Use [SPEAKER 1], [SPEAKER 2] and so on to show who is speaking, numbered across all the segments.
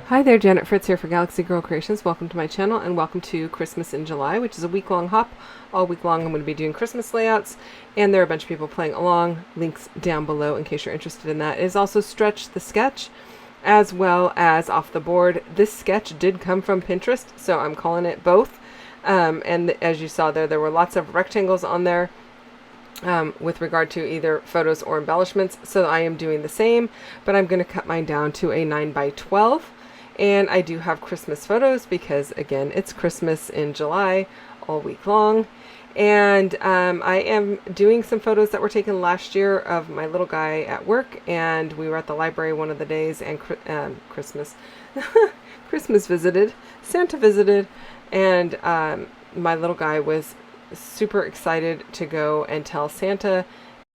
[SPEAKER 1] Hi there, Janet Fritz here for Galaxy Girl Creations. Welcome to my channel and welcome to Christmas in July, which is a week-long hop. All week long I'm going to be doing Christmas layouts, and there are a bunch of people playing along. Links down below in case you're interested in that. It is also Stretch the Sketch as well as Off the Board. This sketch did come from Pinterest, so I'm calling it both. And as you saw there were lots of rectangles on there. With regard to either photos or embellishments, so I am doing the same, but I'm going to cut mine down to a 9x12. And I do have Christmas photos because, again, it's Christmas in July all week long. And I am doing some photos that were taken last year of my little guy at work, and we were at the library one of the days, and Christmas visited, Santa visited, and my little guy was super excited to go and tell Santa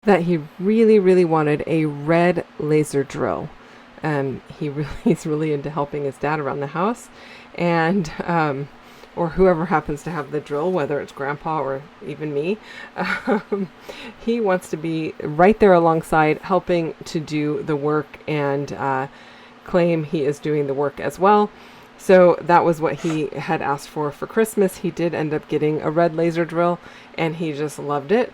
[SPEAKER 1] that he really wanted a red laser drill. He's really into helping his dad around the house, and or whoever happens to have the drill, whether it's grandpa or even me. He wants to be right there alongside, helping to do the work, and claim he is doing the work as well. So that was what he had asked for Christmas. He did end up getting a red laser drill, and he just loved it.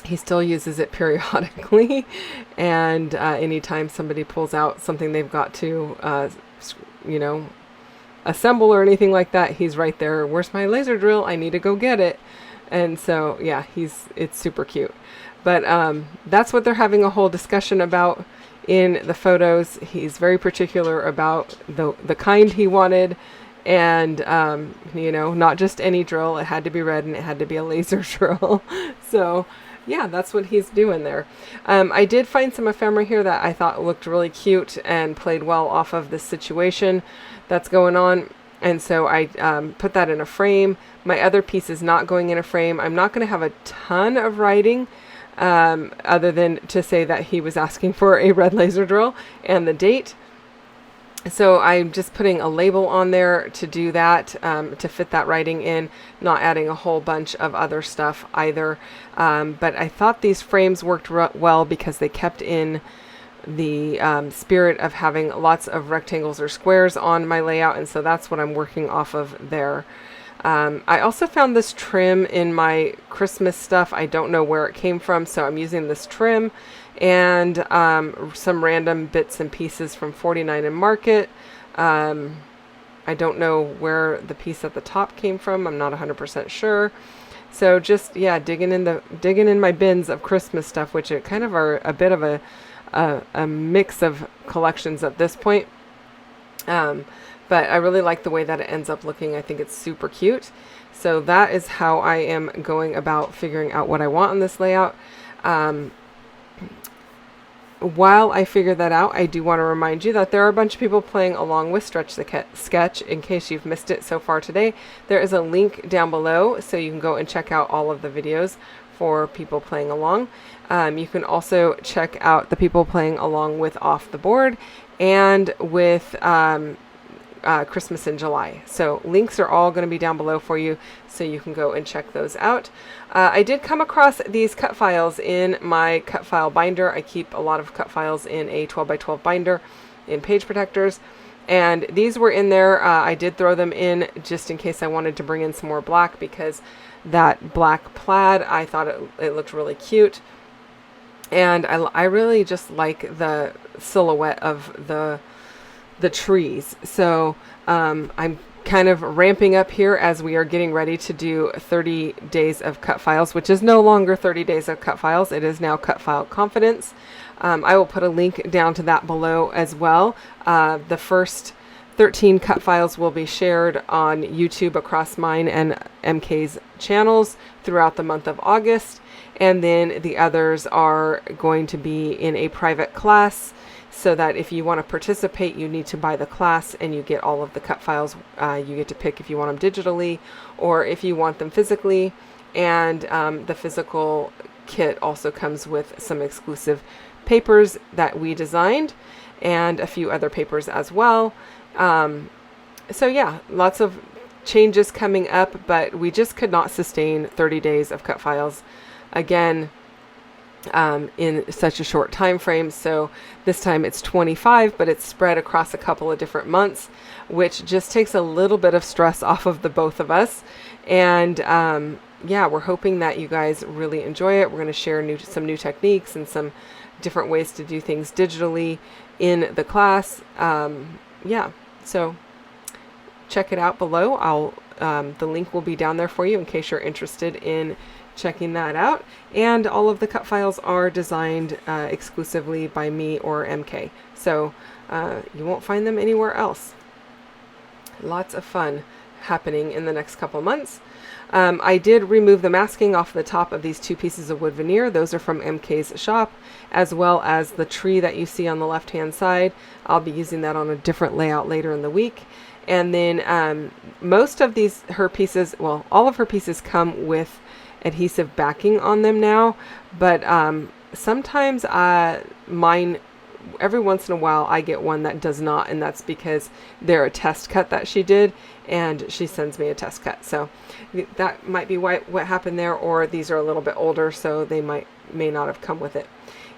[SPEAKER 1] He still uses it periodically, and anytime somebody pulls out something they've got to, assemble or anything like that, he's right there. Where's my laser drill? I need to go get it. And so, yeah, it's super cute. But that's what they're having a whole discussion about in the photos. He's very particular about the kind he wanted, and not just any drill. It had to be red, and it had to be a laser drill. So yeah, that's what he's doing there. I did find some ephemera here that I thought looked really cute and played well off of this situation that's going on. And so I put that in a frame. My other piece is not going in a frame. I'm not going to have a ton of writing other than to say that he was asking for a red laser drill and the date. So I'm just putting a label on there to do that, to fit that writing in, not adding a whole bunch of other stuff either. But I thought these frames worked well because they kept in the spirit of having lots of rectangles or squares on my layout, and so that's what I'm working off of there. I also found this trim in my Christmas stuff. I don't know where it came from, so I'm using this trim and some random bits and pieces from 49 and Market. I don't know where the piece at the top came from. I'm not 100% sure. So just, yeah, digging in my bins of Christmas stuff, which it kind of are a bit of a mix of collections at this point. But I really like the way that it ends up looking. I think it's super cute. So that is how I am going about figuring out what I want on this layout. While I figure that out, I do want to remind you that there are a bunch of people playing along with Stretch the Sketch. In case you've missed it so far today, there is a link down below, so you can go and check out all of the videos for people playing along. You can also check out the people playing along with Off the Board and with Christmas in July. So links are all going to be down below for you, so you can go and check those out. I did come across these cut files in my cut file binder. I keep a lot of cut files in a 12x12 binder in page protectors, and these were in there. I did throw them in just in case I wanted to bring in some more black, because that black plaid, I thought it looked really cute, and I really just like the silhouette of the trees. So I'm kind of ramping up here as we are getting ready to do 30 days of cut files, which is no longer 30 days of cut files. It is now Cut File Confidence. I will put a link down to that below as well. The first 13 cut files will be shared on YouTube across mine and MK's channels throughout the month of August. And then the others are going to be in a private class, so that if you want to participate, you need to buy the class and you get all of the cut files. You get to pick if you want them digitally or if you want them physically. And the physical kit also comes with some exclusive papers that we designed and a few other papers as well. So yeah, lots of changes coming up, but we just could not sustain 30 days of cut files. Again, in such a short time frame. So this time it's 25, but it's spread across a couple of different months, which just takes a little bit of stress off of the both of us. And yeah, we're hoping that you guys really enjoy it. We're going to share some new techniques and some different ways to do things digitally in the class. Yeah, so check it out below. The link will be down there for you in case you're interested in checking that out. And all of the cut files are designed exclusively by me or MK. So you won't find them anywhere else. Lots of fun happening in the next couple months. I did remove the masking off the top of these 2 pieces of wood veneer. Those are from MK's shop, as well as the tree that you see on the left hand side. I'll be using that on a different layout later in the week. And then most of her pieces, well, all of her pieces come with adhesive backing on them now, but sometimes mine, every once in a while I get one that does not, and that's because they're a test cut that she did, and she sends me a test cut. So that might be what happened there, or these are a little bit older, so they may not have come with it.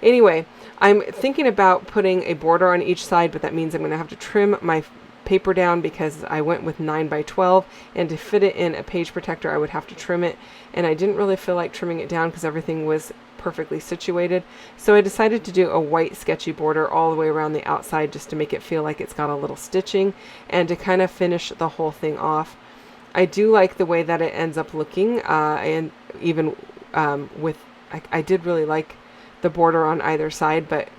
[SPEAKER 1] Anyway, I'm thinking about putting a border on each side, but that means I'm going to have to trim my paper down because I went with 9x12, and to fit it in a page protector I would have to trim it, and I didn't really feel like trimming it down because everything was perfectly situated. So I decided to do a white sketchy border all the way around the outside just to make it feel like it's got a little stitching and to kind of finish the whole thing off. I do like the way that it ends up looking, and even I did really like the border on either side, but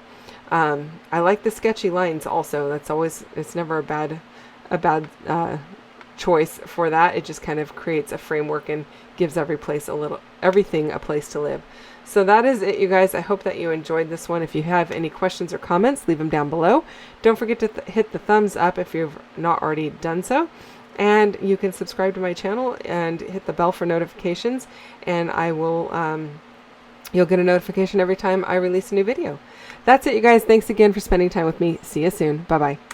[SPEAKER 1] I like the sketchy lines also. It's never a bad choice for that. It just kind of creates a framework and gives everything a place to live. So that is it, you guys. I hope that you enjoyed this one. If you have any questions or comments, leave them down below. Don't forget to hit the thumbs up if you've not already done so. And you can subscribe to my channel and hit the bell for notifications, and you'll get a notification every time I release a new video. That's it, you guys. Thanks again for spending time with me. See you soon. Bye-bye.